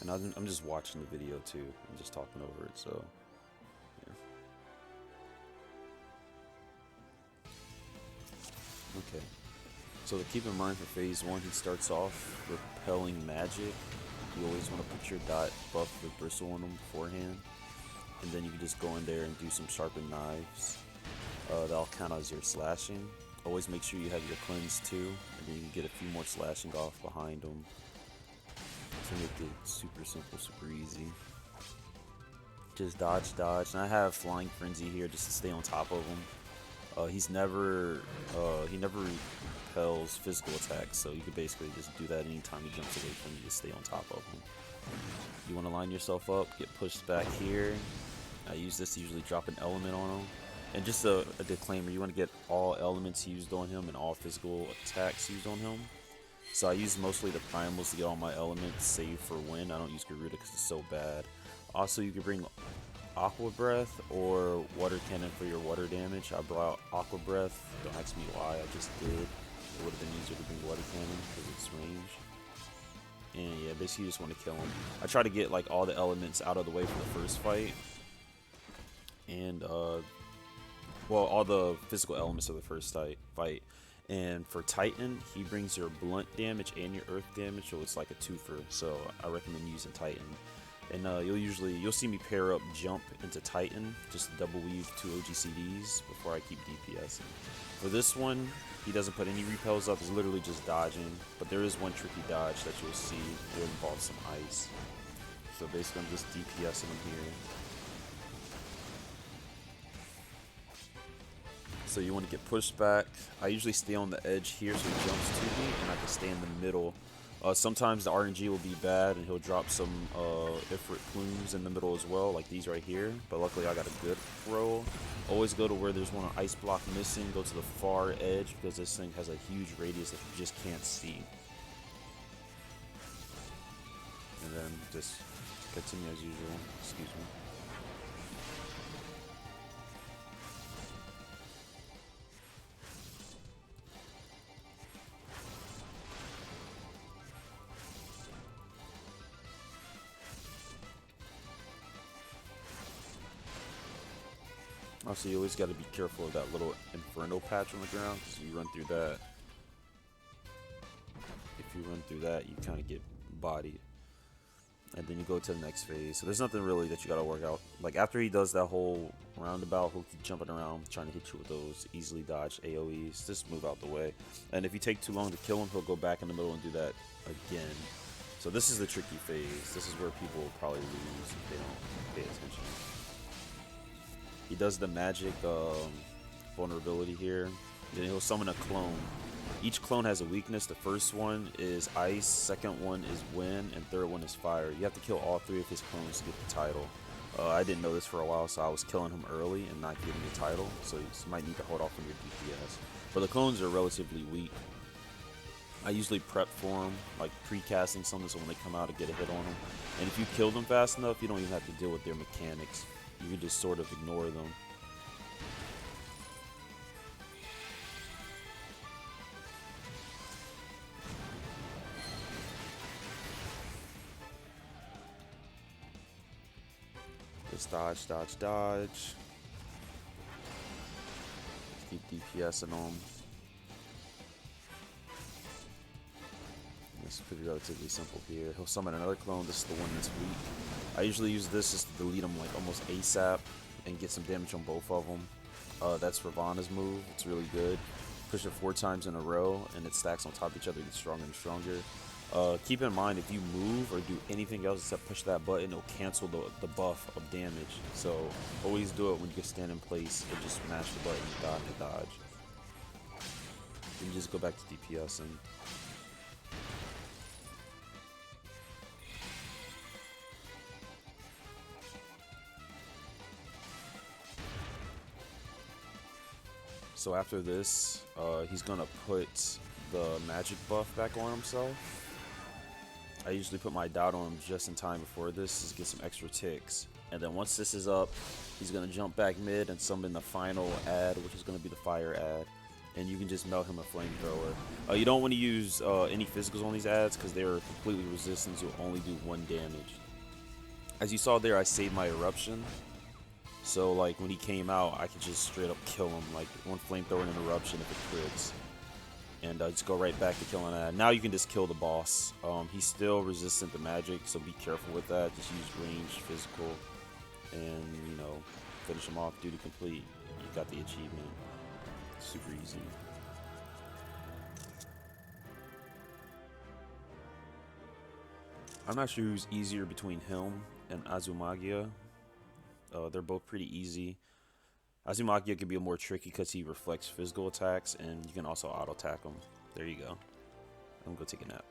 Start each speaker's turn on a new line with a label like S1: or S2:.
S1: And I'm just watching the video too. I'm just talking over it, so yeah. Okay. So to keep in mind for phase 1, he starts off repelling magic. You always want to put your dot buff with bristle on them beforehand. And then you can just go in there and do some sharpened knives. That'll count as your slashing. Always make sure you have your cleanse too, and then you can get a few more slashing off behind them to make it super simple, super easy. Just dodge, dodge. And I have Flying Frenzy here just to stay on top of him. He never repels physical attacks, so you can basically just do that anytime he jumps away from you to stay on top of him. You want to line yourself up, get pushed back here. I use this to usually drop an element on him. And just a disclaimer, you want to get all elements used on him and all physical attacks used on him. So I use mostly the primals to get all my elements, save for wind. I don't use Garuda because it's so bad. Also, you can bring Aqua Breath or Water Cannon for your water damage. I brought Aqua Breath. Don't ask me why, I just did. It would have been easier to bring Water Cannon because it's range. And yeah, basically you just want to kill him. I try to get like all the elements out of the way for the first fight. And well, all the physical elements of the first fight. And for Titan, he brings your blunt damage and your earth damage, so it's like a twofer. So I recommend using Titan. And you'll see me pair up jump into Titan, just double weave 2 OGCDs before I keep DPS. For this one, he doesn't put any repels up, it's literally just dodging. But there is one tricky dodge that you'll see that involves some ice. So basically I'm just DPSing him here. So you want to get pushed back. I usually stay on the edge here so he jumps to me and I can stay in the middle. Sometimes the RNG will be bad and he'll drop some Ifrit plumes in the middle as well, like these right here. But luckily I got a good throw. Always go to where there's one ice block missing. Go to the far edge because this thing has a huge radius that you just can't see. And then just continue as usual. Excuse me. Also, you always got to be careful of that little inferno patch on the ground, because you run through that. If you run through that, you kind of get bodied. And then you go to the next phase. So there's nothing really that you got to work out. Like, after he does that whole roundabout, he'll keep jumping around, trying to hit you with those easily dodged AoEs. Just move out the way. And if you take too long to kill him, he'll go back in the middle and do that again. So this is the tricky phase. This is where people will probably lose if they don't pay attention. He does the magic vulnerability here. Then he'll summon a clone. Each clone has a weakness. The first one is ice, second one is wind, and third one is fire. You have to kill all 3 of his clones to get the title. I didn't know this for a while, so I was killing him early and not getting the title. So you might need to hold off on your DPS. But the clones are relatively weak. I usually prep for them, like pre-casting something so when they come out to get a hit on them. And if you kill them fast enough, you don't even have to deal with their mechanics. You can just sort of ignore them. Just dodge, dodge, dodge. Keep DPSing them. It's pretty relatively simple here. He'll summon another clone. This is the one that's weak. I usually use this just to delete them like almost ASAP and get some damage on both of them. That's Ravana's move. It's really good. Push it 4 times in a row and it stacks on top of each other, gets stronger and stronger. Keep in mind, if you move or do anything else except push that button, it'll cancel the buff of damage. So always do it when you can stand in place and just smash the button and dodge. Then just go back to DPS and so after this, he's gonna put the magic buff back on himself. I usually put my dot on him just in time before this to get some extra ticks. And then once this is up, he's gonna jump back mid and summon the final ad, which is gonna be the fire ad. and you can just melt him a flamethrower. You don't want to use any physicals on these ads because they're completely resistant to only do 1 damage. As you saw there, I saved my eruption. So like when he came out, I could just straight up kill him, like 1 flamethrower and an eruption if it crits. And just go right back to killing that. Now you can just kill the boss. He's still resistant to magic, so be careful with that. Just use range, physical, and you know, finish him off. Duty complete. You got the achievement. Super easy. I'm not sure who's easier between him and Azumagia. They're both pretty easy. Azumagia can be more tricky because he reflects physical attacks, and you can also auto attack him. There you go. I'm gonna go take a nap.